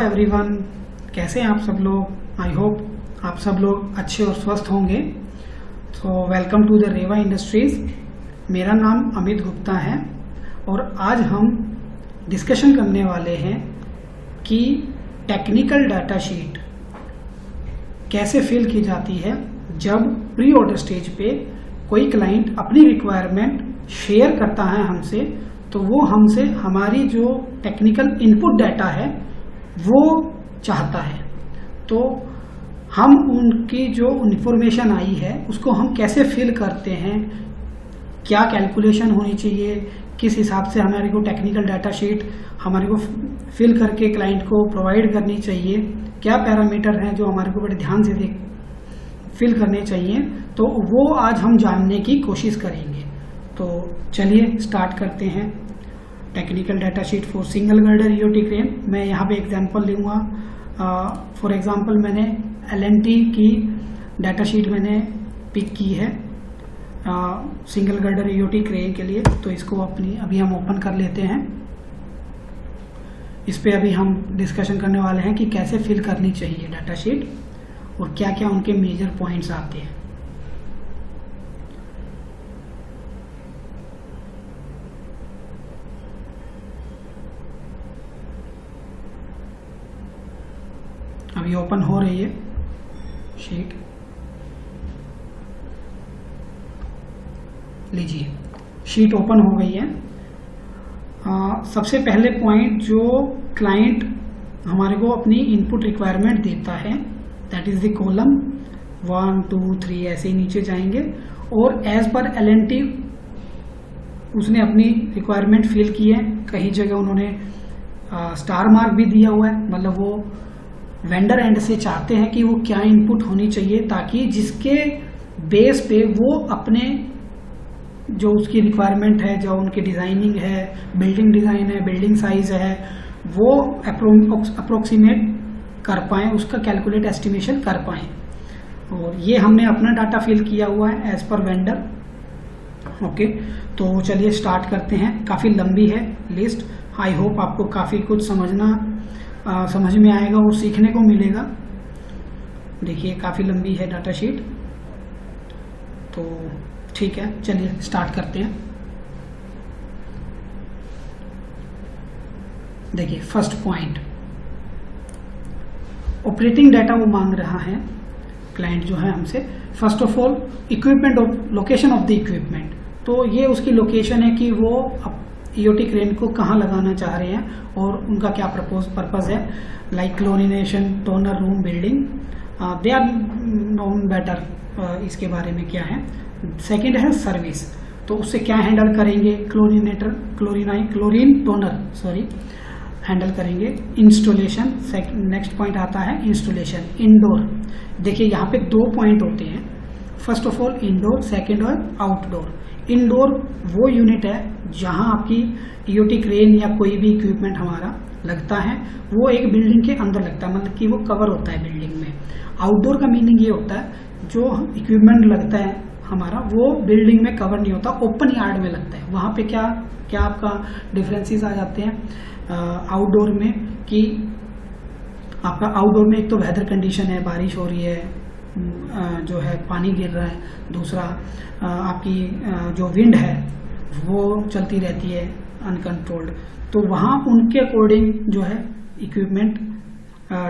Everyone, कैसे हैं आप सब लोग। आई होप आप सब लोग अच्छे और स्वस्थ होंगे। तो welcome to the Reva industries. मेरा नाम अमित गुप्ता है और आज हम डिस्कशन करने वाले हैं कि टेक्निकल डाटा शीट कैसे फिल की जाती है जब प्री ऑर्डर स्टेज पे कोई क्लाइंट अपनी रिक्वायरमेंट शेयर करता है हमसे, तो वो हमसे हमारी जो टेक्निकल इनपुट डाटा है वो चाहता है। तो हम उनकी जो इंफॉर्मेशन आई है उसको हम कैसे फिल करते हैं, क्या कैलकुलेशन होनी चाहिए, किस हिसाब से हमारे को टेक्निकल डाटा शीट हमारे को फिल करके क्लाइंट को प्रोवाइड करनी चाहिए, क्या पैरामीटर हैं जो हमारे को बड़े ध्यान से फिल करने चाहिए, तो वो आज हम जानने की कोशिश करेंगे। तो चलिए स्टार्ट करते हैं। Technical data sheet for single girder EOT crane. मैं यहाँ पे एग्जांपल लूँगा। फॉर एग्जांपल मैंने एलएनटी की डाटा शीट मैंने पिक की है सिंगल गर्डर ईओटी क्रेन के लिए। तो इसको अभी हम ओपन कर लेते हैं। इस पे अभी हम डिस्कशन करने वाले हैं कि कैसे फिल करनी चाहिए डाटा शीट और क्या क्या उनके मेजर पॉइंट्स आते हैं। अभी ओपन हो रही है शीट। लीजिए, शीट ओपन हो गई है। सबसे पहले पॉइंट जो क्लाइंट हमारे को अपनी इनपुट रिक्वायरमेंट देता है, दैट इज द कॉलम 1 2 3 ऐसे ही नीचे जाएंगे और एज पर एलएनटी उसने अपनी रिक्वायरमेंट फिल की है। कई जगह उन्होंने स्टार मार्क भी दिया हुआ है, मतलब वो वेंडर एंड से चाहते हैं कि वो क्या इनपुट होनी चाहिए ताकि जिसके बेस पे वो अपने जो उसकी रिक्वायरमेंट है, जो उनकी डिजाइनिंग है, बिल्डिंग डिजाइन है, बिल्डिंग साइज है, वो अप्रोक्सीमेट कर पाए, उसका कैलकुलेट एस्टिमेशन कर पाए। और ये हमने अपना डाटा फिल किया हुआ है एज पर वेंडर। ओके, तो चलिए स्टार्ट करते हैं। काफ़ी लंबी है लिस्ट। आई होप आपको काफ़ी कुछ समझ में आएगा और सीखने को मिलेगा। देखिए काफ़ी लंबी है डाटा शीट। तो ठीक है, चलिए स्टार्ट करते हैं। देखिए फर्स्ट पॉइंट, ऑपरेटिंग डाटा वो मांग रहा है क्लाइंट जो है हमसे। First of all equipment of location of the equipment. तो ये उसकी लोकेशन है कि वो ईओटी क्रेन को कहाँ लगाना चाह रहे हैं और उनका क्या पर्पज है, like chlorination, toner room, building, they are known better इसके बारे में क्या है। सेकंड है सर्विस, तो उससे क्या हैंडल करेंगे, क्लोरीन टोनर हैंडल करेंगे। इंस्टॉलेशन, नेक्स्ट पॉइंट आता है इंस्टॉलेशन। इंडोर, देखिए यहाँ पे 2 पॉइंट होते हैं। First of all indoor, second और आउटडोर। इंडोर वो यूनिट है जहां आपकी ईओटी क्रेन या कोई भी इक्विपमेंट हमारा लगता है, वो एक बिल्डिंग के अंदर लगता है, मतलब कि वो कवर होता है बिल्डिंग में। आउटडोर का मीनिंग ये होता है जो इक्विपमेंट लगता है हमारा वो बिल्डिंग में कवर नहीं होता, ओपन यार्ड में लगता है। वहां पे क्या क्या आपका डिफरेंसेस आ जाते हैं आउटडोर में, कि आपका आउटडोर में एक तो वेदर कंडीशन है, बारिश हो रही है, जो है पानी गिर रहा है, दूसरा आपकी जो विंड है वो चलती रहती है अनकंट्रोल्ड, तो वहाँ उनके अकॉर्डिंग जो है इक्विपमेंट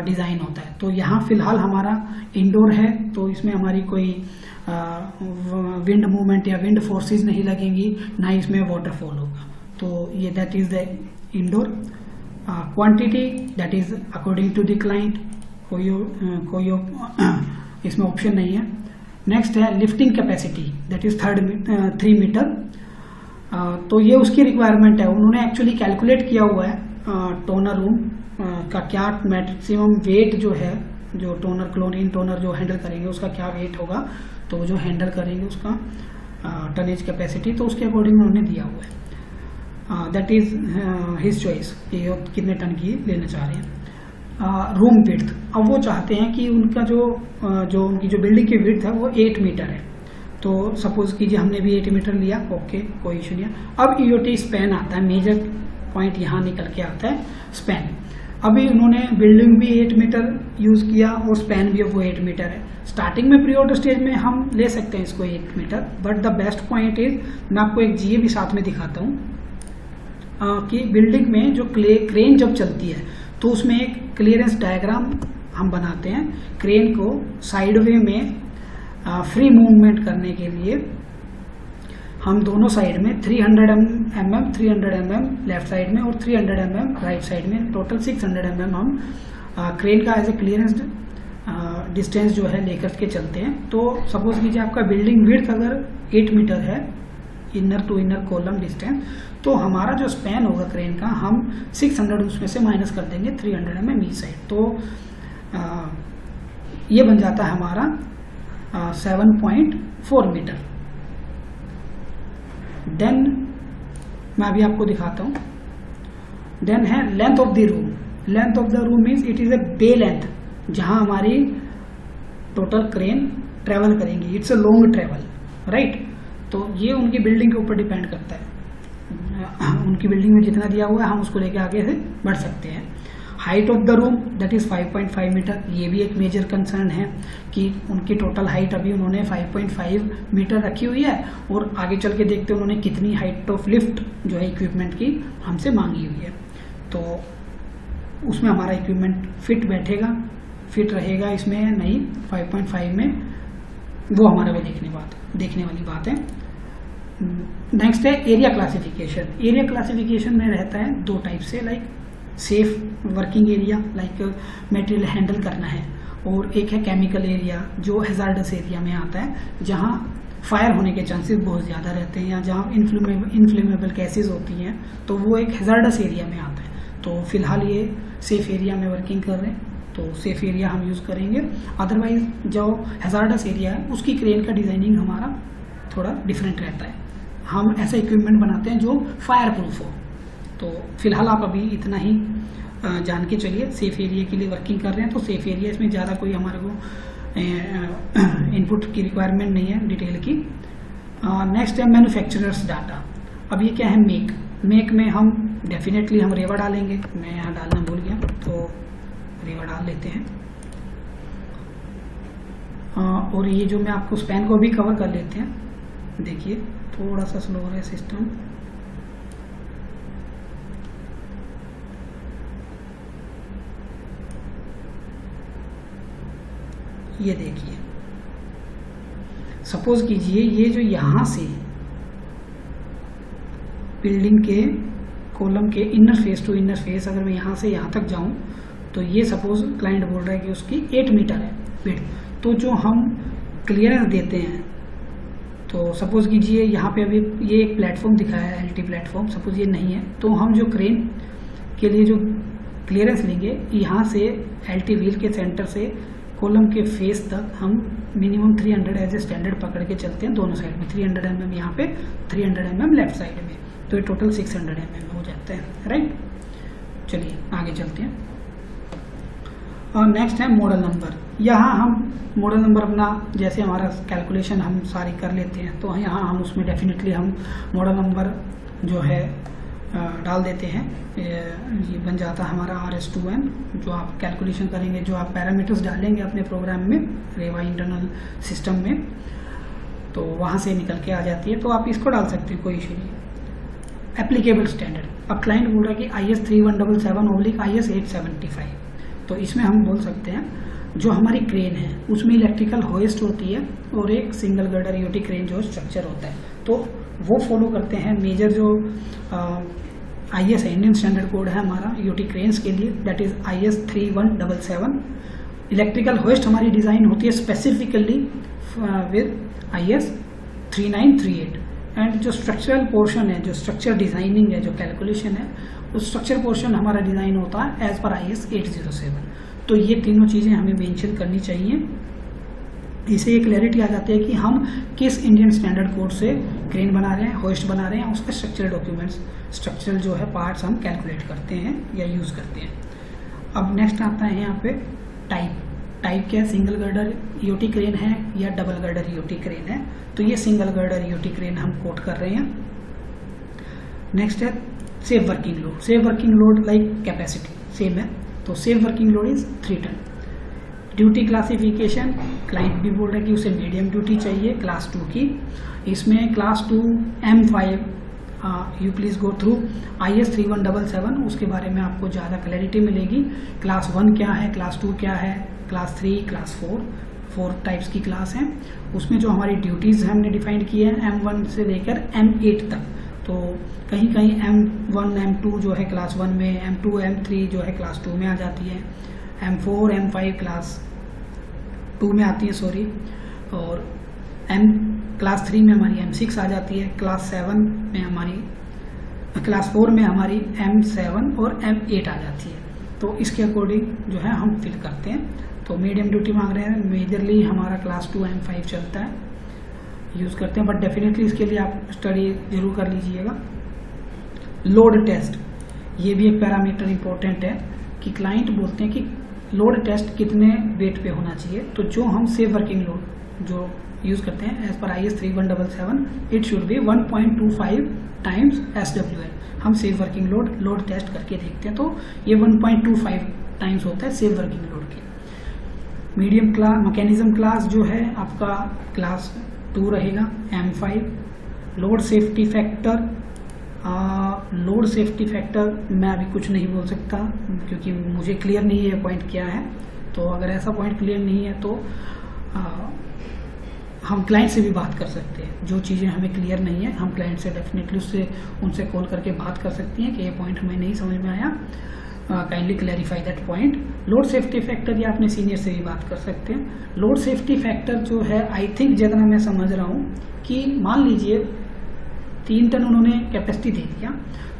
डिज़ाइन होता है। तो यहाँ फिलहाल हमारा इंडोर है, तो इसमें हमारी कोई विंड मूवमेंट या विंड फोर्सेस नहीं लगेंगी, ना इसमें वाटरफॉल होगा। तो ये that is the indoor. Quantity that is according to the client, कोई इसमें ऑप्शन नहीं है। नेक्स्ट है lifting capacity, that is 3 meter. तो ये उसकी रिक्वायरमेंट है, उन्होंने एक्चुअली कैलकुलेट किया हुआ है टोनर रूम का क्या मैक्सिमम वेट जो है, जो टोनर क्लोरीन टोनर जो हैंडल करेंगे उसका क्या वेट होगा, तो जो हैंडल करेंगे उसका टनेज कैपेसिटी, तो उसके अकॉर्डिंग उन्होंने दिया हुआ है। दैट इज हिज चॉइस कि कितने टन की लेना चाह रहे हैं। रूम विड्थ, अब वो चाहते हैं कि उनका जो उनकी जो बिल्डिंग की विड्थ है वो 8 मीटर है। तो सपोज कीजिए हमने भी 8 मीटर लिया, ओके कोई इशू नहीं है। अब ईओटी स्पैन आता है, मेजर पॉइंट यहाँ निकल के आता है स्पैन। अभी उन्होंने बिल्डिंग भी 8 मीटर यूज़ किया और स्पैन भी वो 8 मीटर है। स्टार्टिंग में प्री ऑर्डर स्टेज में हम ले सकते हैं इसको 8 meter, but the best point is, मैं आपको एक जीए भी साथ में दिखाता हूँ कि बिल्डिंग में जो क्रेन जब चलती है तो उसमें एक क्लियरेंस डायग्राम हम बनाते हैं। क्रेन को साइड वे में फ्री मूवमेंट करने के लिए हम दोनों साइड में 300 mm लेफ्ट साइड में और 300 mm राइट साइड में, टोटल 600 mm हम क्रेन का एज ए क्लियरेंस डिस्टेंस जो है लेकर के चलते हैं। तो सपोज कीजिए आपका बिल्डिंग विड्थ अगर 8 मीटर है inner to inner column distance, तो हमारा जो स्पैन होगा क्रेन का हम 600 उसमें से माइनस कर देंगे 300 mm ईच साइड। तो ये बन जाता है हमारा 7.4 मीटर। देन मैं अभी आपको दिखाता हूँ। देन है length of the room. Length of the room means it is a bay length, जहां हमारी टोटल क्रेन ट्रेवल करेंगी। It's a long travel, right. तो ये उनकी बिल्डिंग के ऊपर डिपेंड करता है। उनकी बिल्डिंग में जितना दिया हुआ है हम उसको लेके आगे से बढ़ सकते हैं। Height of the room that is 5.5 meter. ये भी एक मेजर कंसर्न है कि उनकी टोटल हाइट अभी उन्होंने 5.5 मीटर रखी हुई है और आगे चल के देखते हैं उन्होंने कितनी हाइट ऑफ लिफ्ट जो है इक्विपमेंट की हमसे मांगी हुई है। तो उसमें हमारा इक्विपमेंट फिट बैठेगा, फिट रहेगा इसमें नहीं 5.5 में, वो हमारे को देखने वाली बात है। नेक्स्ट है एरिया क्लासिफिकेशन। एरिया क्लासिफिकेशन में रहता है 2 टाइप से, like safe working area, like material handle करना है, और एक है केमिकल एरिया जो हैजार्डस एरिया में आता है, जहां फायर होने के चांसेस बहुत ज़्यादा रहते हैं या जहां इन्फ्लेमेबल गैसेज होती हैं, तो वो एक हैजार्डस एरिया में आता है। तो फिलहाल ये सेफ एरिया में वर्किंग कर रहे हैं, तो सेफ एरिया हम यूज़ करेंगे। अदरवाइज जो हैजार्डस एरिया है उसकी क्रेन का डिजाइनिंग हमारा थोड़ा डिफरेंट रहता है। हम ऐसा इक्विपमेंट बनाते हैं जो फायर प्रूफ हो। तो फिलहाल आप अभी इतना ही जान के चलिए। सेफ एरिया के लिए वर्किंग कर रहे हैं तो सेफ एरिया, इसमें ज़्यादा कोई हमारे को इनपुट की रिक्वायरमेंट नहीं है डिटेल की। नेक्स्ट है मैन्युफैक्चरर्स डाटा। अब ये क्या है, मेक में हम डेफिनेटली हम रेवा डालेंगे। मैं यहाँ डालना भूल गया, तो रेवा डाल लेते हैं। और ये जो मैं आपको स्पैन को भी कवर कर लेते हैं। देखिए थोड़ा सा स्लो है सिस्टम। ये देखिए, सपोज कीजिए ये जो यहां से बिल्डिंग के कॉलम के inner face to inner face, अगर मैं यहां से यहां तक जाऊं, तो ये सपोज क्लाइंट बोल रहा है कि उसकी 8 मीटर है विड्थ। तो जो हम क्लियरेंस देते हैं, तो सपोज कीजिए यहाँ पे अभी ये एक प्लेटफॉर्म दिखाया है एलटी प्लेटफॉर्म, सपोज ये नहीं है, तो हम जो क्रेन के लिए जो क्लियरेंस लेंगे, यहाँ से एलटी व्हील के सेंटर से कॉलम के फेस तक हम मिनिमम 300 एज ए स्टैंडर्ड पकड़ के चलते हैं दोनों साइड में। 300 mm यहाँ पे, 300 mm लेफ्ट साइड में, तो ये टोटल 600 mm हो जाता है, राइट। चलिए आगे चलते हैं। और नेक्स्ट है मॉडल नंबर। यहाँ हम मॉडल नंबर अपना जैसे हमारा कैलकुलेशन हम सारी कर लेते हैं, तो यहाँ हम उसमें डेफिनेटली हम मॉडल नंबर जो है डाल देते हैं। ये बन जाता है हमारा RS2N। जो आप कैलकुलेशन करेंगे, जो आप पैरामीटर्स डालेंगे अपने प्रोग्राम में रेवा इंटरनल सिस्टम में, तो वहाँ से निकल के आ जाती है। तो आप इसको डाल सकते हैं, कोई इशू नहीं। Applicable standard. अब क्लाइंट बोल रहा है कि IS 3177/IS 875, तो इसमें हम बोल सकते हैं जो हमारी क्रेन है उसमें इलेक्ट्रिकल होइस्ट होती है और एक सिंगल गर्डर यूटी क्रेन जो स्ट्रक्चर होता है, तो वो फॉलो करते हैं मेजर जो IS है, इंडियन स्टैंडर्ड कोड है हमारा यूटी क्रेन्स के लिए, that is IS 3177। Electrical hoist हमारी डिज़ाइन होती है स्पेसिफिकली विद IS 3938। एंड जो स्ट्रक्चरल पोर्शन है, जो स्ट्रक्चर डिजाइनिंग है, जो कैलकुलेशन है, उस स्ट्रक्चर पोर्शन हमारा डिज़ाइन होता है एज पर IS 807। तो ये तीनों चीज़ें हमें मेंशन करनी चाहिए। इससे ये क्लैरिटी आ जाती है कि हम किस इंडियन स्टैंडर्ड कोड से क्रेन बना रहे हैं, होइस्ट बना रहे हैं, उसका स्ट्रक्चरल डॉक्यूमेंट्स, स्ट्रक्चरल जो है पार्ट्स हम कैलकुलेट करते हैं या यूज़ करते हैं। अब नेक्स्ट आता है यहाँ पे टाइप क्या है, सिंगल गर्डर यूटी क्रेन है या डबल गर्डर यूटी क्रेन है, तो ये सिंगल गर्डर यूटी क्रेन हम कोट कर रहे हैं। नेक्स्ट है safe working load. Safe working load like capacity same है, तो safe working load is 3 ton. Duty classification, client भी बोल रहा है कि उसे मीडियम ड्यूटी चाहिए क्लास 2 की। इसमें class 2 M5 you please go through IS 3177, उसके बारे में आपको ज़्यादा क्लैरिटी मिलेगी। क्लास 1 क्या है, क्लास 2 क्या है, क्लास 3, क्लास 4 टाइप्स की क्लास हैं। उसमें जो हमारी ड्यूटीज़ हमने डिफाइंड की है M1 से लेकर M8 तक, तो कहीं कहीं M1 M2 जो है क्लास 1 में, M2 M3 जो है क्लास 2 में आ जाती है, M4 M5 क्लास 2 में आती है सॉरी, और क्लास 3 में हमारी M6 आ जाती है, क्लास 4 में हमारी M7 और M8 आ जाती है। तो इसके अकॉर्डिंग जो है हम फिल करते हैं। तो मीडियम ड्यूटी मांग रहे हैं, मेजरली हमारा क्लास 2 M5 चलता है, यूज़ करते हैं, बट डेफिनेटली इसके लिए आप स्टडी जरूर कर लीजिएगा। लोड टेस्ट, ये भी एक पैरामीटर इंपॉर्टेंट है कि क्लाइंट बोलते हैं कि लोड टेस्ट कितने वेट पे होना चाहिए। तो जो हम सेफ वर्किंग लोड जो यूज़ करते हैं as per IS 3177 it should be 1.25 times SWL। हम सेफ वर्किंग लोड टेस्ट करके देखते हैं, तो ये 1.25 टाइम्स होता है सेफ वर्किंग लोड की। मीडियम क्लास मैकेनिज्म क्लास जो है आपका क्लास 2 रहेगा M5। लोड सेफ्टी फैक्टर मैं अभी कुछ नहीं बोल सकता क्योंकि मुझे क्लियर नहीं है पॉइंट क्या है। तो अगर ऐसा पॉइंट क्लियर नहीं है तो हम क्लाइंट से भी बात कर सकते हैं। जो चीज़ें हमें क्लियर नहीं है हम क्लाइंट से डेफिनेटली उनसे कॉल करके बात कर सकती हैं कि ये पॉइंट हमें नहीं समझ में आया, kindly clarify that point. Load safety factor या अपने सीनियर से भी बात कर सकते हैं। लोड सेफ्टी फैक्टर जो है आई थिंक जितना मैं समझ रहा हूँ कि मान लीजिए 3 टन उन्होंने कैपेसिटी दे दिया,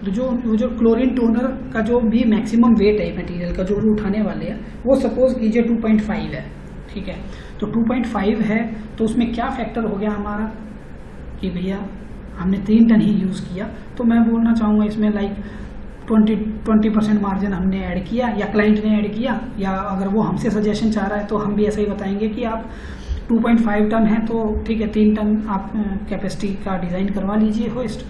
तो जो क्लोरीन टोनर का जो भी मैक्सिमम वेट है मटेरियल का जो भी उठाने वाले हैं वो सपोज कीजिए 2.5 है, ठीक है। तो 2.5 है तो उसमें क्या फैक्टर हो गया हमारा कि भैया हमने 3 टन ही यूज़ किया। तो मैं बोलना चाहूँगा इसमें लाइक 20% मार्जिन हमने ऐड किया या क्लाइंट ने ऐड किया, या अगर वो हमसे सजेशन चाह रहा है तो हम भी ऐसा ही बताएंगे कि आप 2.5 टन है तो ठीक है 3 टन आप कैपेसिटी का डिज़ाइन करवा लीजिए, होस्ट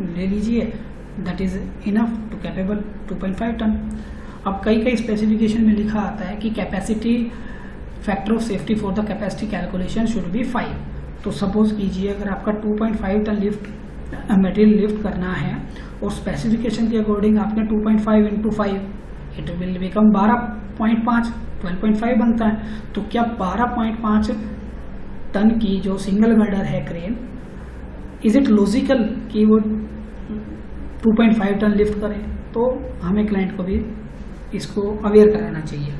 ले लीजिए, that is enough to capable 2.5 ton. अब कई स्पेसिफिकेशन में लिखा आता है कि capacity factor of safety for the capacity calculation should be 5। तो सपोज कीजिए अगर आपका 2.5 टन मटेरियल लिफ्ट करना है और स्पेसिफिकेशन के अकॉर्डिंग आपने 2.5 × 5 इट विल बिकम 12.5 12.5 बनता है। तो क्या 12.5 टन की जो सिंगल गर्डर है क्रेन, इज इट लॉजिकल कि वो 2.5 टन लिफ्ट करे? तो हमें क्लाइंट को भी इसको अवेयर कराना चाहिए।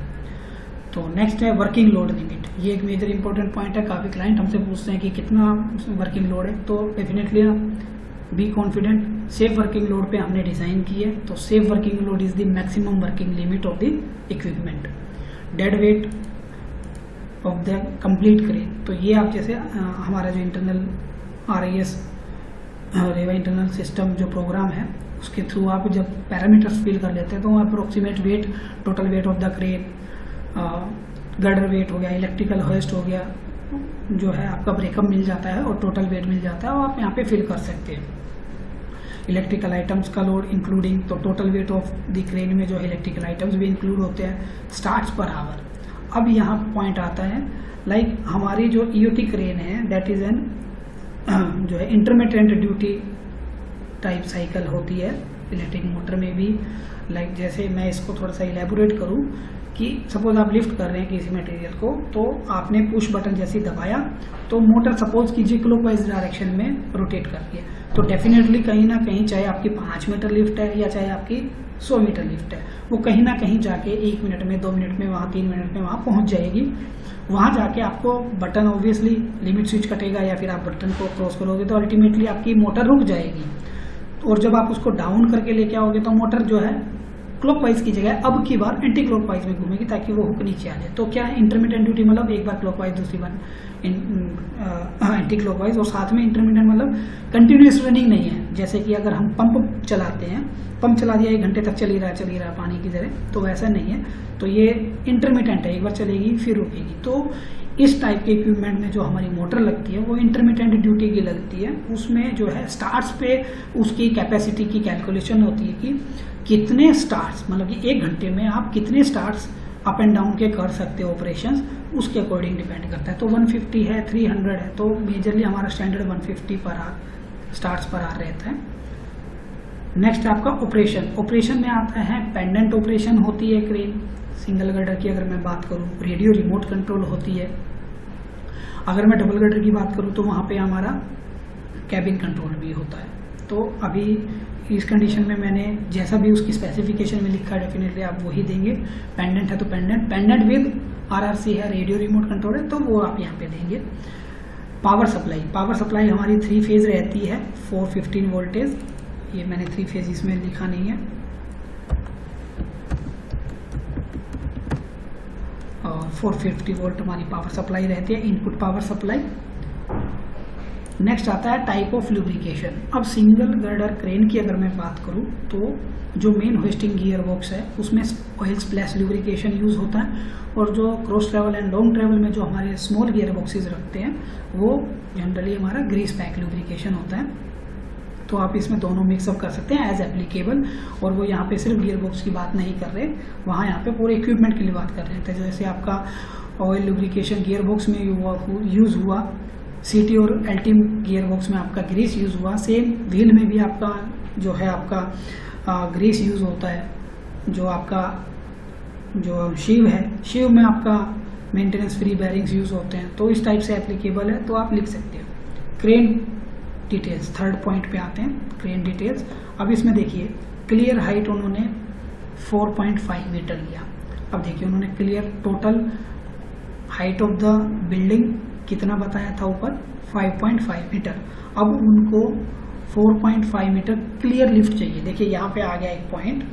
तो नेक्स्ट है वर्किंग लोड लिमिट। ये एक मेजर इंपॉर्टेंट पॉइंट है, काफ़ी क्लाइंट हमसे पूछते हैं कि कितना वर्किंग लोड है। तो definitely be confident, safe working load पे हमने डिज़ाइन की है। तो safe working load is the maximum working limit of the equipment. Dead weight of the complete crane, तो ये आप जैसे हमारा जो इंटरनल RIS रेवा इंटरनल सिस्टम जो प्रोग्राम है उसके थ्रू आप जब पैरामीटर्स फिल कर लेते हैं तो approximate weight, total weight of the crane, girder weight हो गया, इलेक्ट्रिकल होस्ट हो गया, जो है आपका ब्रेकअप मिल जाता है और टोटल वेट मिल जाता है और आप यहाँ पे फिल कर सकते हैं। इलेक्ट्रिकल आइटम्स का लोड इंक्लूडिंग, तो total weight of the crane में जो इलेक्ट्रिकल आइटम्स भी इंक्लूड होते हैं, स्टार्ट्स पर आवर। अब यहाँ पॉइंट आता है लाइक हमारी जो EOT क्रेन है दैट इज एन जो है इंटरमिटेंट ड्यूटी टाइप साइकिल होती है इलेक्ट्रिक मोटर में भी। लाइक जैसे मैं इसको थोड़ा सा इलेबोरेट करूँ कि सपोज आप लिफ्ट कर रहे हैं किसी मटेरियल को, तो आपने पुश बटन जैसे दबाया तो मोटर सपोज कीजिए क्लॉकवाइज डायरेक्शन में रोटेट कर रही है। तो डेफिनेटली कहीं ना कहीं चाहे आपकी 5 मीटर लिफ्ट है या चाहे आपकी 100 मीटर लिफ्ट है, वो कहीं ना कहीं जाके 1 मिनट में, 2 मिनट में, वहाँ 3 मिनट में वहाँ पहुँच जाएगी। वहाँ जाके आपको बटन ऑब्वियसली लिमिट स्विच कटेगा या फिर आप बटन को क्रॉस करोगे तो अल्टीमेटली आपकी मोटर रुक जाएगी। और जब आप उसको डाउन करके लेके आओगे तो मोटर जो है क्लॉकवाइज की जगह अब की बार एंटी क्लॉकवाइज में घूमेगी ताकि वो हुक नीचे आ जाए। तो क्या है इंटरमीडिएट ड्यूटी, मतलब एक बार क्लॉकवाइज दूसरी बार एंटी क्लॉकवाइज, और साथ में इंटरमीडिएट मतलब कंटिन्यूस रनिंग नहीं है। जैसे कि अगर हम पंप चलाते हैं, पंप चला दिया 1 घंटे तक चल ही रहा है पानी की तरह, तो वैसा नहीं है। तो ये इंटरमीडिएट है, एक बार चलेगी फिर रुकेगी। तो इस टाइप के इक्विपमेंट में जो हमारी मोटर लगती है वो इंटरमिटेंट ड्यूटी की लगती है। उसमें जो है स्टार्ट्स पे उसकी कैपेसिटी की कैलकुलेशन होती है कि कितने स्टार्ट्स, मतलब कि 1 घंटे में आप कितने स्टार्ट्स अप एंड डाउन के कर सकते हो ऑपरेशंस, उसके अकॉर्डिंग डिपेंड करता है। तो 150 है, 300 है, तो मेजरली हमारा standard 150 per hour starts per hour रहता है। नेक्स्ट आपका ऑपरेशन में आता है पेंडेंट ऑपरेशन होती है क्रेन सिंगल गर्डर की। अगर मैं बात करूं रेडियो रिमोट कंट्रोल होती है। अगर मैं डबल गर्डर की बात करूं तो वहां पे हमारा कैबिन कंट्रोल भी होता है। तो अभी इस कंडीशन में मैंने जैसा भी उसकी स्पेसिफिकेशन में लिखा है डेफिनेटली आप वही देंगे। पेंडेंट है तो पेंडेंट विद RRC है, रेडियो रिमोट कंट्रोल है, तो वो आप यहाँ पे देंगे। पावर सप्लाई हमारी 3 फेज रहती है, 415 वोल्टेज। ये मैंने 3 फेज इसमें लिखा नहीं है। और 450 वोल्ट हमारी पावर सप्लाई रहती है, इनपुट पावर सप्लाई। नेक्स्ट आता है टाइप ऑफ लुब्रिकेशन। अब सिंगल गर्डर क्रेन की अगर मैं बात करूं तो जो मेन होइस्टिंग गियर बॉक्स है उसमें ऑयल स्प्लैश लुब्रिकेशन यूज होता है, और जो cross travel and long travel में जो हमारे स्मॉल गियर बॉक्सेज रखते हैं वो जनरली हमारा ग्रीस पैक लुब्रिकेशन होता है। तो आप इसमें दोनों मिक्सअप कर सकते हैं एज एप्लीकेबल। और वो यहाँ पे सिर्फ गियर बॉक्स की बात नहीं कर रहे, वहाँ यहाँ पे पूरे इक्विपमेंट के लिए बात कर रहे हैं। तो जैसे आपका ऑयल लुब्रिकेशन गियर बॉक्स में यूज हुआ, CT और LT गियर बॉक्स में आपका ग्रीस यूज हुआ, सेम व्हील में भी आपका जो है आपका ग्रीस यूज होता है। जो आपका जो शीव है, शीव में आपका मेंटेनेंस फ्री बैरिंग्स यूज होते हैं। तो इस टाइप से एप्लीकेबल है, तो आप लिख सकते हो। क्रेन डिटेल्स, 3rd पॉइंट पे आते हैं, क्रेन डिटेल्स। अब इसमें देखिए क्लियर हाइट उन्होंने 4.5 मीटर लिया। अब देखिए उन्होंने clear total height of the building कितना बताया था ऊपर, 5.5 मीटर। अब उनको 4.5 मीटर क्लियर लिफ्ट चाहिए। देखिए यहाँ पे आ गया एक पॉइंट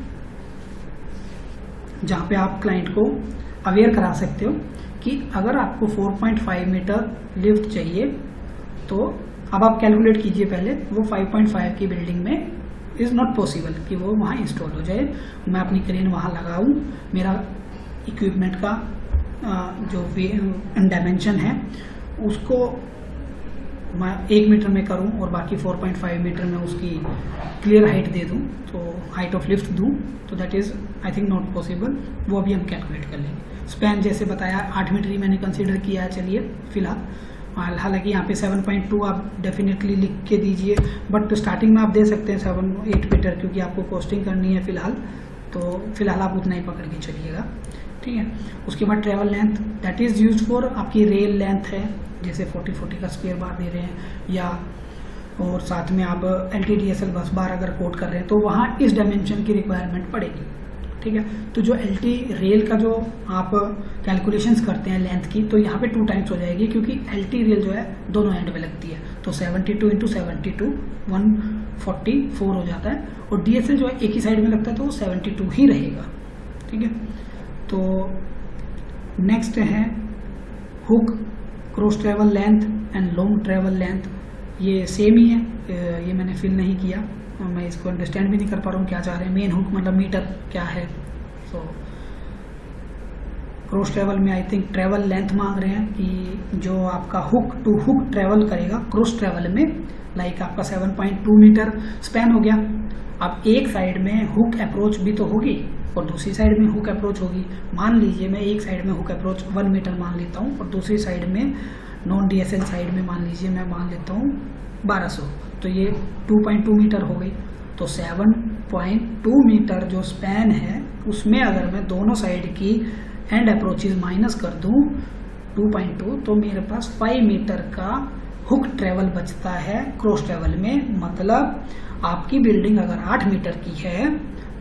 जहाँ पे आप क्लाइंट को अवेयर करा सकते हो कि अगर आपको 4.5 मीटर लिफ्ट चाहिए तो अब आप कैलकुलेट कीजिए पहले, वो 5.5 की बिल्डिंग में इज़ नॉट पॉसिबल कि वो वहाँ इंस्टॉल हो जाए। मैं अपनी क्रेन वहाँ लगाऊँ, मेरा इक्विपमेंट का जो डायमेंशन है उसको मैं 1 मीटर में करूं और बाकी 4.5 मीटर में उसकी क्लियर हाइट दे दूं, तो हाइट ऑफ लिफ्ट दूं, तो that is I think not possible. वो अभी हम कैलकुलेट कर लेंगे। स्पैन जैसे बताया 8 मीटर ही मैंने कंसीडर किया है, चलिए फिलहाल। हालांकि यहाँ पे 7.2 आप डेफिनेटली लिख के दीजिए, बट स्टार्टिंग में आप दे सकते हैं 7-8 मीटर, क्योंकि आपको कॉस्टिंग करनी है फिलहाल। तो फिलहाल आप उतना ही पकड़ के चलिएगा, ठीक है। उसके बाद travel length, that is use for आपकी रेल लेंथ है, जैसे 40 का स्पेयर बार दे रहे हैं, या और साथ में आप LTDSL बस बार अगर कोड कर रहे हैं तो वहाँ इस डायमेंशन की रिक्वायरमेंट पड़ेगी, ठीक है। तो जो LT रेल का जो आप कैलकुलेशंस करते हैं लेंथ की, तो यहाँ पे 2 टाइम्स हो जाएगी, क्योंकि LT रेल जो है दोनों एंड में लगती है। तो 72 × 72 144 हो जाता है, और DSL जो है एक ही साइड में लगता है तो वो 72 ही रहेगा, ठीक है। तो नेक्स्ट है hook, cross travel length and long travel length. ये सेम ही है, ये मैंने फिल नहीं किया, मैं इसको अंडरस्टैंड भी नहीं कर पा रहा हूँ क्या चाह रहे हैं। मेन हुक मतलब मीटर क्या है। सो क्रॉस ट्रेवल में आई थिंक ट्रेवल लेंथ मांग रहे हैं कि जो आपका हुक टू हुक ट्रेवल करेगा क्रॉस ट्रेवल में, लाइक आपका 7.2 मीटर स्पैन हो गया। अब एक साइड में हुक अप्रोच भी तो होगी और दूसरी साइड में हुक अप्रोच होगी। मान लीजिए मैं एक साइड में हुक अप्रोच 1 मीटर मान लेता हूँ, और दूसरी साइड में नॉन DSL साइड में मान लीजिए मैं मान लेता हूँ 1200, तो ये 2.2 मीटर हो गई। तो 7.2 मीटर जो स्पैन है उसमें अगर मैं दोनों साइड की एंड अप्रोचेज माइनस कर दूँ 2.2, तो मेरे पास 5 मीटर का हुक ट्रेवल बचता है क्रॉस ट्रेवल में। मतलब आपकी बिल्डिंग अगर 8 मीटर की है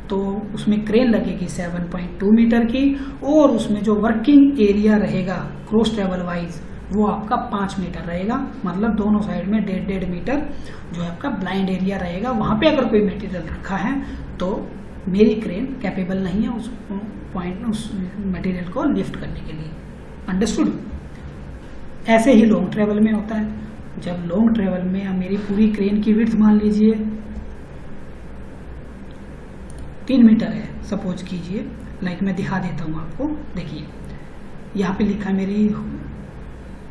तो उसमें क्रेन लगेगी 7.2 मीटर की, और उसमें जो वर्किंग एरिया रहेगा क्रॉस ट्रेवल वाइज वो आपका 5 मीटर रहेगा। मतलब दोनों साइड में 1.5 मीटर जो है आपका ब्लाइंड एरिया रहेगा। वहाँ पे अगर कोई मटेरियल रखा है तो मेरी क्रेन कैपेबल नहीं है उस मटेरियल को लिफ्ट करने के लिए। अंडरस्टूड। ऐसे ही लॉन्ग ट्रेवल में होता है। जब लॉन्ग ट्रेवल में मेरी पूरी क्रेन की विड्थ मान लीजिए 3 मीटर है, सपोज कीजिए, लाइक मैं दिखा देता हूँ आपको। देखिए यहाँ पे लिखा है मेरी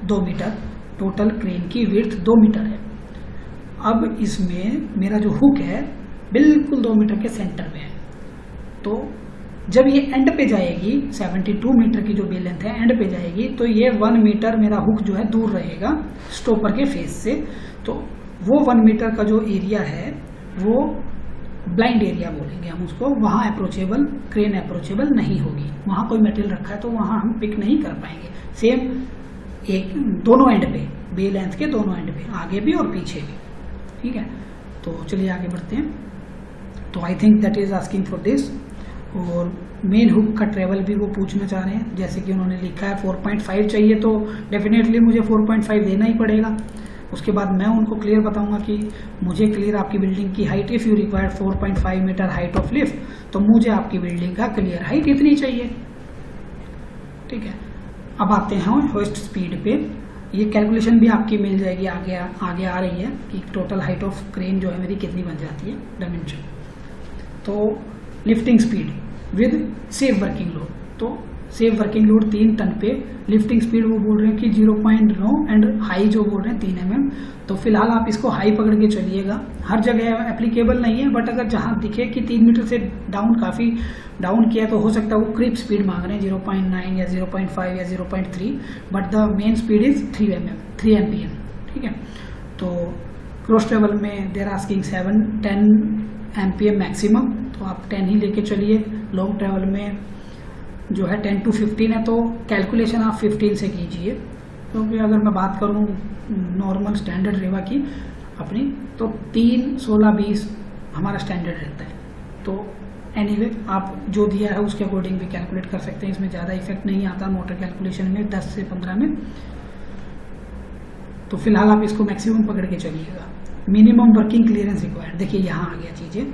2 मीटर, टोटल क्रेन की विड्थ 2 मीटर है। अब इसमें मेरा जो हुक है बिल्कुल 2 मीटर के सेंटर में है। तो जब ये एंड पे जाएगी, 72 मीटर की जो बे लेंथ है एंड पे जाएगी, तो ये 1 मीटर मेरा हुक जो है दूर रहेगा स्टॉपर के फेस से। तो वो 1 मीटर का जो एरिया है वो ब्लाइंड एरिया बोलेंगे हम उसको, वहाँ अप्रोचेबल, क्रेन अप्रोचेबल नहीं होगी। वहाँ कोई मटेरियल रखा है तो वहाँ हम पिक नहीं कर पाएंगे। सेम एक दोनों एंड पे, बे लेंथ के दोनों एंड पे, आगे भी और पीछे भी। ठीक है, तो चलिए आगे बढ़ते हैं। तो I think that is asking for this. और मेन हुक का ट्रेवल भी वो पूछना चाह रहे हैं, जैसे कि उन्होंने लिखा है 4.5 चाहिए, तो डेफिनेटली मुझे 4.5 देना ही पड़ेगा। उसके बाद मैं उनको क्लियर बताऊंगा कि मुझे क्लियर आपकी बिल्डिंग की height, if you require 4.5 meter height of lift, तो मुझे आपकी बिल्डिंग का क्लियर हाइट इतनी चाहिए। ठीक है, अब आते हैं होस्ट स्पीड पे। ये कैलकुलेशन भी आपकी मिल जाएगी, आगे आ रही है कि टोटल हाइट ऑफ क्रेन जो है मेरी कितनी बन जाती है, डायमेंशन। तो lifting speed with safe working load, तो सेफ वर्किंग लोड 3 टन पे, लिफ्टिंग स्पीड वो बोल रहे हैं कि 0.9 एंड हाई जो बोल रहे हैं 3 mm। तो फिलहाल आप इसको हाई पकड़ के चलिएगा, हर जगह एप्लीकेबल नहीं है, बट अगर जहां दिखे कि 3 मीटर से डाउन, काफ़ी डाउन किया, तो हो सकता है वो क्रीप स्पीड मांग रहे हैं 0.9 या 0.5 या 0.3, but the main speed is 3 MPM। ठीक है, तो क्रॉस ट्रेवल में देर आस्किंग 7-10 MPM मैक्सिमम, तो आप 10 ही लेके चलिए। लॉन्ग ट्रेवल में जो है 10 to 15 है, तो कैलकुलेशन आप 15 से कीजिए, क्योंकि अगर मैं बात करूं नॉर्मल स्टैंडर्ड रेवा की अपनी, तो 3, 16, 20 हमारा स्टैंडर्ड रहता है। तो एनीवे आप जो दिया है उसके अकॉर्डिंग भी कैलकुलेट कर सकते हैं, इसमें ज़्यादा इफेक्ट नहीं आता मोटर कैलकुलेशन में 10 से 15 में। तो फिलहाल आप इसको मैक्सिमम पकड़ के चलिएगा। मिनिमम वर्किंग क्लियरेंस रिक्वायर्ड, देखिए यहाँ आ गया चीज़ें,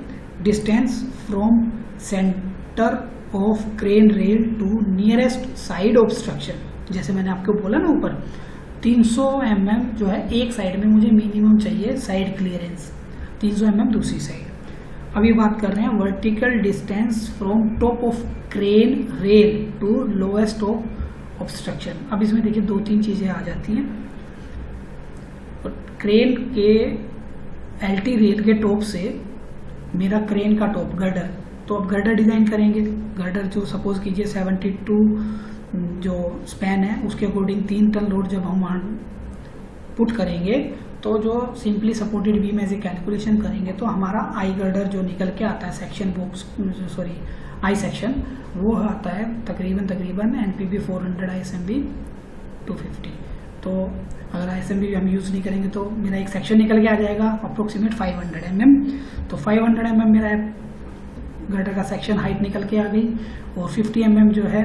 distance from centre of crane rail to nearest side obstruction, जैसे मैंने आपको बोला ना ऊपर 300 mm जो है एक साइड में मुझे मिनिमम चाहिए साइड क्लियरेंस, 300 mm दूसरी साइड। अभी बात कर रहे हैं vertical distance from top of crane rail to lowest of obstruction. अब इसमें देखिए 2-3 चीजें आ जाती हैं। क्रेन के एलटी रेल के टॉप से मेरा क्रेन का टॉप गर्डर, तो अब गर्डर डिजाइन करेंगे। गर्डर जो सपोज कीजिए 72 जो स्पैन है उसके अकॉर्डिंग 3 टन लोड जब हम वहाँ पुट करेंगे, तो जो सिंपली सपोर्टेड बीम ऐसे कैलकुलेशन करेंगे, तो हमारा आई गर्डर जो निकल के आता है section box, sorry I section, वो आता है तकरीबन NPB 400 ISMB 250। तो अगर ISMB हम यूज़ नहीं करेंगे तो मेरा एक सेक्शन निकल के आ जाएगा अप्रोक्सीमेट 500 mm। तो 500 mm मेरा गर्डर का सेक्शन हाइट निकल के आ गई, और 50 mm जो है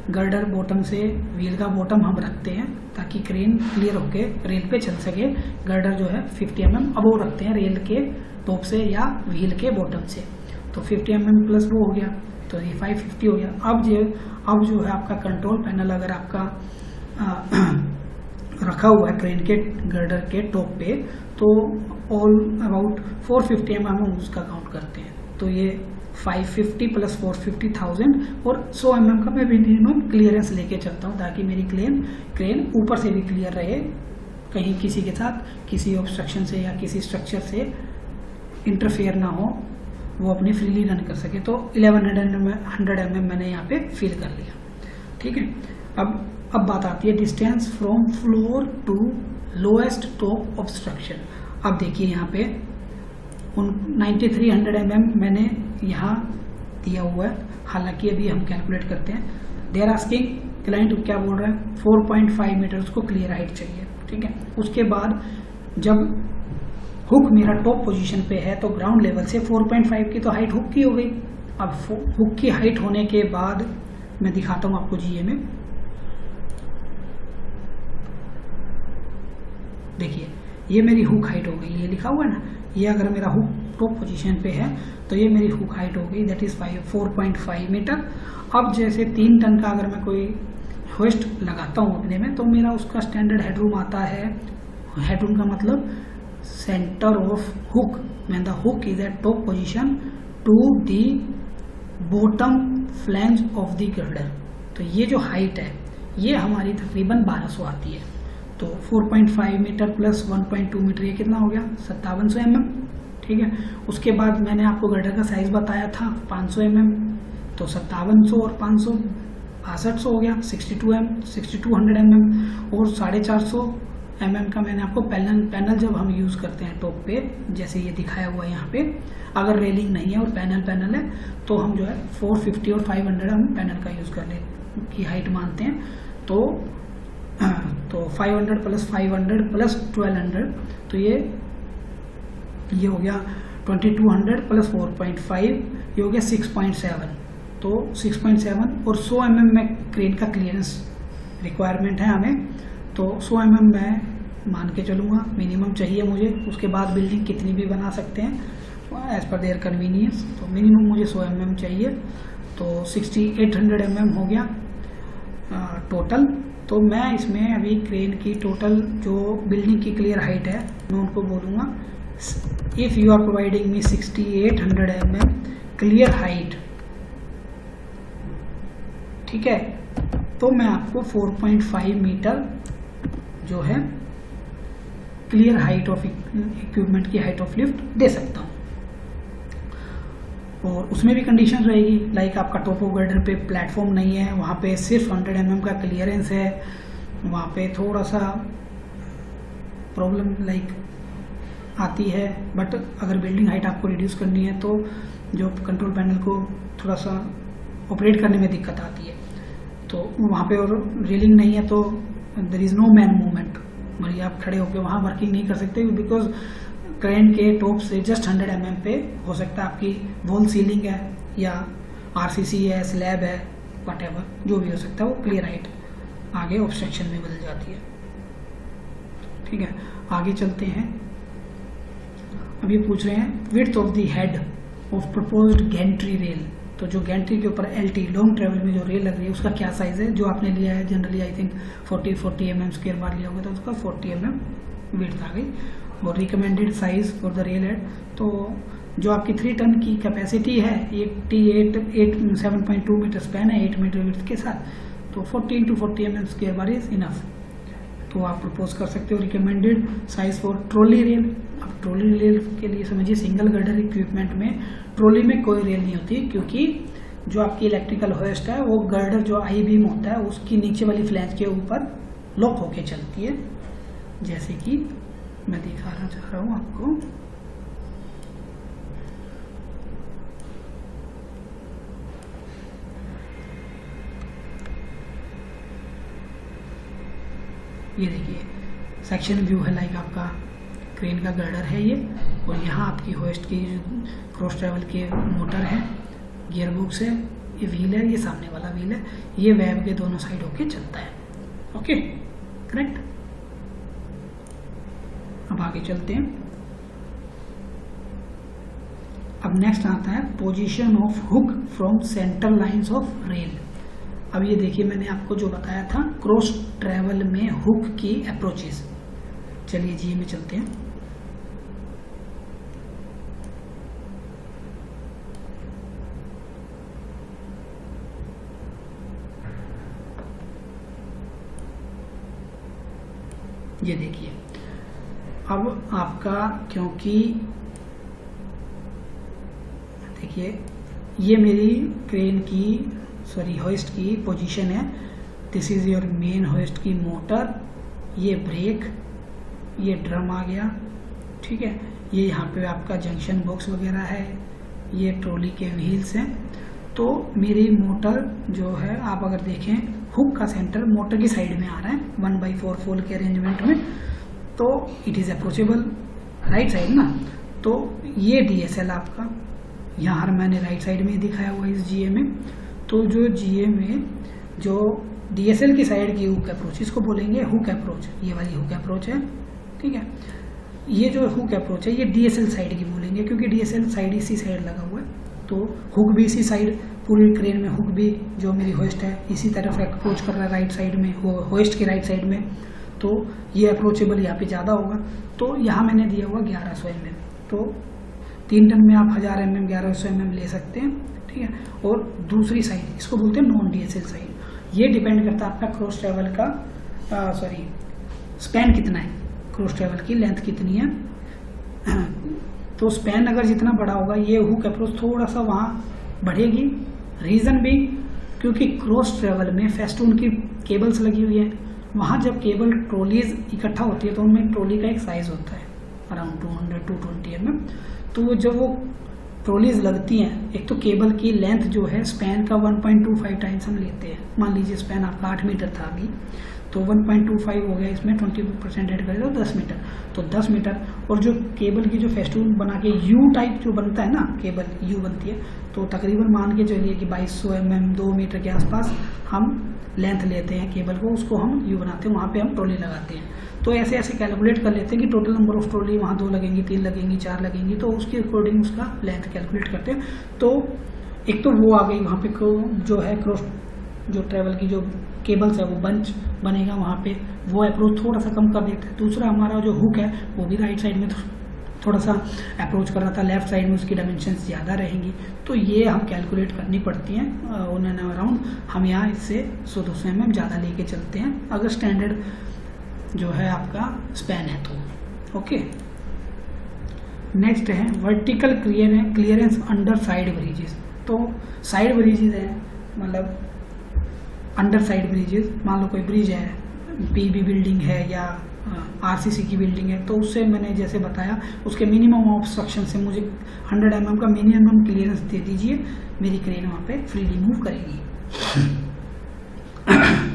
गर्डर बॉटम से, व्हील का बॉटम हम रखते हैं ताकि क्रेन क्लियर होके रेल पे चल सके। गर्डर जो है 50 mm अबोव रखते हैं रेल के टॉप से या व्हील के बॉटम से, तो 50 mm प्लस वो हो गया, तो ये 550 हो गया। अब जो है आपका कंट्रोल पैनल अगर आपका रखा हुआ है क्रेन के गर्डर के टॉप पे, तो ऑल अबाउट 450 mm हम उसका काउंट करते हैं। तो ये 550 प्लस 450 1000 और 100 mm का मैं मिनिमम क्लियरेंस लेके चलता हूँ, ताकि मेरी क्रेन ऊपर से भी क्लियर रहे, कहीं किसी के साथ किसी ऑब्स्ट्रक्शन से या किसी स्ट्रक्चर से इंटरफेयर ना हो, वो अपनी फ्रीली रन कर सके। तो 1100 mm मैंने यहाँ पे फिल कर लिया। ठीक है, अब बात आती है distance from floor to lowest top obstruction. अब देखिए यहाँ पे 9300 mm मैंने यहाँ दिया हुआ है, हालांकि अभी हम कैलकुलेट करते हैं। देयर आस्किंग, क्लाइंट क्या बोल रहा है, 4.5 मीटर उसको क्लियर हाइट चाहिए। ठीक है, उसके बाद जब हुक मेरा टॉप पोजीशन पे है तो ग्राउंड लेवल से 4.5 की तो हाइट हुक की हो गई। अब हुक की हाइट होने के बाद मैं दिखाता हूँ आपको जीए में, देखिए ये मेरी हुक हाइट हो गई, ये लिखा हुआ है ना, ये अगर मेरा हुक टॉप पोजीशन पे है तो ये मेरी हुक हाइट हो गई, दैट इज 4.5 मीटर। अब जैसे 3 टन का अगर मैं कोई होस्ट लगाता हूँ अपने में, तो मेरा उसका स्टैंडर्ड हेडरूम आता है। हेडरूम का मतलब centre of hook, when the hook is at top position to the bottom flange of the girder. तो ये जो हाइट है ये हमारी तकरीबन 1200 आती है। तो 4.5 मीटर प्लस 1.2 मीटर, ये कितना हो गया 5700 mm। ठीक है, उसके बाद मैंने आपको गर्डर का साइज बताया था 500 mm, तो 5700 और 500 6200 हो गया, 6200 mm। और 450 mm का मैंने आपको पैनल जब हम यूज़ करते हैं टॉप पे, जैसे ये दिखाया हुआ है यहाँ पे, अगर रेलिंग नहीं है और पैनल है तो हम जो है 450 और 500 हम पैनल का यूज़ कर ले की हाइट मानते हैं। तो 500 प्लस 500 प्लस 1200, तो ये हो गया 2200 प्लस 4.5, ये हो गया 6.7। तो 6.7 और 100 mm में क्रेन का क्लियरेंस रिक्वायरमेंट है हमें, तो 100 mm मैं मान के चलूँगा मिनिमम चाहिए मुझे। उसके बाद बिल्डिंग कितनी भी बना सकते हैं एज पर देयर कन्वीनियंस, तो मिनिमम मुझे 100 mm चाहिए। तो 6800 mm हो गया टोटल। तो मैं इसमें अभी क्रेन की टोटल जो बिल्डिंग की क्लियर हाइट है मैं उनको बोलूँगा, if you are providing me 6800 mm clear height, ठीक है, तो मैं आपको 4.5 मीटर जो है क्लियर हाइट ऑफ इक्विपमेंट की हाइट ऑफ लिफ्ट दे सकता हूँ। और उसमें भी कंडीशन रहेगी, लाइक आपका टॉप ऑफ गर्डर पे प्लेटफॉर्म नहीं है, वहाँ पे सिर्फ 100 mm का क्लियरेंस है, वहाँ पे थोड़ा सा प्रॉब्लम लाइक आती है। बट अगर बिल्डिंग हाइट आपको रिड्यूस करनी है तो जो कंट्रोल पैनल को थोड़ा सा ऑपरेट करने में दिक्कत आती है, तो वहाँ पे और रेलिंग नहीं है तो there is no man movement, मतलब आप खड़े होकर वहाँ वर्किंग नहीं कर सकते, बिकॉज क्रेन के टॉप से जस्ट 100 mm पे हो सकता है आपकी वॉल सीलिंग है या RCC है, स्लैब है, व्हाटएवर जो भी हो सकता है, वो क्लियर हाइट आगे ऑब्स्ट्रक्शन में बदल जाती है। ठीक है, आगे चलते हैं। अभी पूछ रहे हैं width of the head of proposed Gentry rail, तो जो गैंट्री के ऊपर LT लॉन्ग ट्रेवल में जो रेल लग रही है उसका क्या साइज है, जो आपने लिया है generally I think 40 mm square bar लिया होगा, तो उसका 40 mm विड्थ आ गई। और recommended size for the rail head, तो जो आपकी 3 टन की कैपेसिटी है, एक 7.2 मीटर स्पैन है 8 मीटर विड्थ के साथ, तो 40 × 40 mm square bar is enough, तो आप प्रपोज कर सकते हो। Recommended size for trolley rail, अब ट्रॉली रेल के लिए समझिए सिंगल गर्डर इक्विपमेंट में ट्रॉली में कोई रेल नहीं होती, क्योंकि जो आपकी इलेक्ट्रिकल होस्ट है वो गर्डर जो आई बीम होता है उसकी नीचे वाली फ्लैंज के ऊपर लॉक होके चलती है, जैसे कि मैं दिखाना चाह रहा हूं आपको। ये देखिए सेक्शन व्यू है, लाइक आपका क्रेन का गर्डर है ये, और यहाँ आपकी होस्ट की क्रॉस ट्रेवल के मोटर है, गियर बॉक्स है, ये व्हील है, ये सामने वाला व्हील है, ये वेब के दोनों साइड होके चलता है। Okay, correct. अब आगे चलते हैं। अब नेक्स्ट आता है position of hook from centre lines of rail. अब ये देखिए मैंने आपको जो बताया था क्रॉस ट्रेवल में हुक की अप्रोचेस। चलिए जी में चलते हैं। ये देखिए अब आपका, क्योंकि देखिए ये मेरी क्रेन की होइस्ट की पोजीशन है, this is your main hoist की मोटर, ये ब्रेक, ये ड्रम आ गया, ठीक है, ये यहाँ पे आपका जंक्शन बॉक्स वगैरह है, ये ट्रॉली के व्हील्स हैं। तो मेरी मोटर जो है आप अगर देखें हुक का सेंटर मोटर की साइड में आ रहा है 1/4 फोल्ड के अरेंजमेंट में, तो it is approachable right side ना। तो ये DSL आपका यहाँ मैंने राइट साइड में दिखाया हुआ है इस GA में। तो जो GA में जो DSL की साइड की हुक अप्रोच, इसको बोलेंगे हुक अप्रोच, ये वाली हुक अप्रोच है, ठीक है। ये जो हुक अप्रोच है ये DSL साइड की बोलेंगे, क्योंकि DSL साइड इसी साइड लगा हुआ है, तो हुक भी इसी साइड, पूरी क्रेन में हुक भी जो मेरी होस्ट है इसी तरफ अप्रोच कर रहा है राइट साइड में, होस्ट के राइट साइड में, तो ये अप्रोचेबल यहाँ पे ज़्यादा होगा। तो यहाँ मैंने दिया हुआ 1100 mm, तो 3 टन में आप 1000 mm 1100 mm ले सकते हैं, ठीक है। और दूसरी साइड इसको बोलते हैं नॉन DSL साइड, ये डिपेंड करता है आपका क्रॉस ट्रेवल का स्पैन कितना है, क्रॉस ट्रेवल की लेंथ कितनी है। तो स्पैन अगर जितना बड़ा होगा ये हुक अप्रोच थोड़ा सा वहाँ बढ़ेगी। रीज़न भी क्योंकि क्रॉस ट्रेवल में फेस्टून की केबल्स लगी हुई है, वहाँ जब केबल ट्रॉलीज इकट्ठा होती है तो उनमें ट्रॉली का एक साइज़ होता है अराउंड 200-220 mm। तो जब वो ट्रॉलीज लगती हैं, एक तो केबल की लेंथ जो है स्पैन का 1.25 टाइम्स हम लेते हैं। मान लीजिए स्पैन आपका 8 मीटर था अभी, तो 1.25 हो गया, इसमें 20% ऐड करें तो 10 मीटर, तो 10 मीटर। और जो केबल की जो फेस्टून बना के यू टाइप जो बनता है ना, केबल यू बनती है, तो तकरीबन मान के चलिए कि 2200 mm 2 मीटर के आसपास हम लेंथ लेते हैं केबल को, उसको हम यू बनाते हैं, वहाँ पे हम ट्रॉली लगाते हैं। तो ऐसे ऐसे कैलकुलेट कर लेते हैं कि टोटल नंबर ऑफ ट्रॉली वहाँ 2 लगेंगी, 3 लगेंगी, 4 लगेंगी, तो उसके अकॉर्डिंग उसका लेंथ कैलकुलेट करते हैं। तो एक तो वो आ गई वहाँ पे जो है क्रॉस जो ट्रेवल की जो केबल्स है वो बंच बनेगा वहाँ पे, वो अप्रोच थोड़ा सा कम कर देता है। दूसरा हमारा जो हुक है वो भी राइट साइड में थोड़ा सा अप्रोच कर रहा था, लेफ्ट साइड में उसकी डायमेंशंस ज़्यादा रहेंगी। तो ये हम कैलकुलेट करनी पड़ती हैं ऑन एंड अराउंड। हम यहाँ इससे 100-200 mm ज़्यादा लेके चलते हैं अगर स्टैंडर्ड जो है आपका स्पैन है तो। ओके, नेक्स्ट है vertical clearance under side bridges. तो साइड ब्रिजेस है मतलब अंडर साइड ब्रिजेस, मान लो कोई ब्रिज है, पीबी बिल्डिंग है या आरसीसी की बिल्डिंग है, तो उससे मैंने जैसे बताया उसके मिनिमम ऑब्स्ट्रक्शन से मुझे 100 mm का मिनिमम क्लियरेंस दे दीजिए, मेरी क्रेन वहाँ पे फ्रीली मूव करेगी।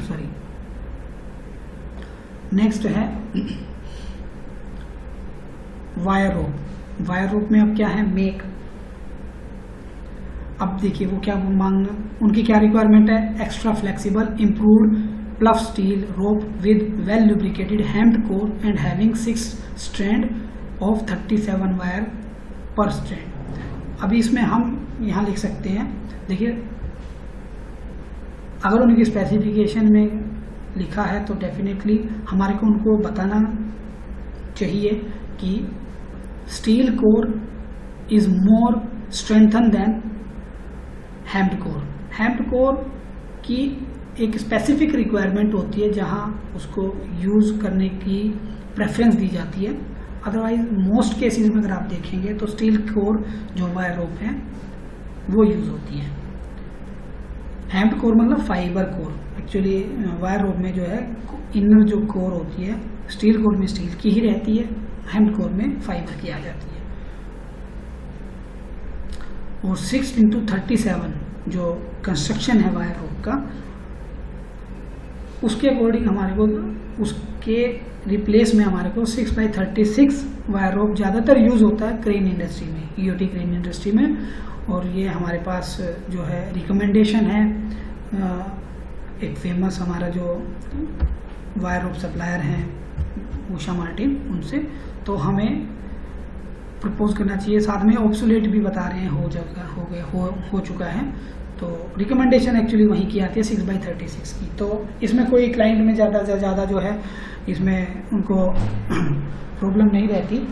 सॉरी। नेक्स्ट है वायर रोप। वायर रोप में अब क्या है, मेक। अब देखिए वो क्या मांग, उनकी क्या रिक्वायरमेंट है, extra flexible improved plough steel rope with well lubricated hemp core and having 6 strand of 37 wire per strand. अभी इसमें हम यहाँ लिख सकते हैं, देखिए अगर उनकी स्पेसिफिकेशन में लिखा है तो डेफिनेटली हमारे को उनको बताना चाहिए कि steel core is more strengthen than hemp core. Hemp core की एक स्पेसिफिक रिक्वायरमेंट होती है जहां उसको यूज़ करने की प्रेफरेंस दी जाती है, अदरवाइज मोस्ट केसेस में अगर आप देखेंगे तो स्टील कोर जो वायर रोप है वो यूज़ होती है। हेम्ड कोर मतलब fibre core, actually wire rope में जो है इनर जो कोर होती है स्टील कोर में स्टील की ही रहती है, हेम्ड कोर में फाइबर की आ जाती है। और 6x37 जो कंस्ट्रक्शन है वायर रोप का, उसके अकॉर्डिंग हमारे को उसके रिप्लेस में हमारे को 6x36 वायर रोप ज़्यादातर यूज़ होता है क्रेन इंडस्ट्री में, ईओटी क्रेन इंडस्ट्री में। और ये हमारे पास जो है रिकमेंडेशन है, एक फेमस हमारा जो वायर रोप सप्लायर हैं उषा मार्टिन, उनसे तो हमें प्रपोज करना चाहिए। साथ में ऑब्सोलेट भी बता रहे हैं हो चुका है, तो रिकमेंडेशन एक्चुअली वहीं की आती है 6x36 की। तो इसमें कोई क्लाइंट में ज़्यादा से ज़्यादा जो है इसमें उनको प्रॉब्लम नहीं रहती।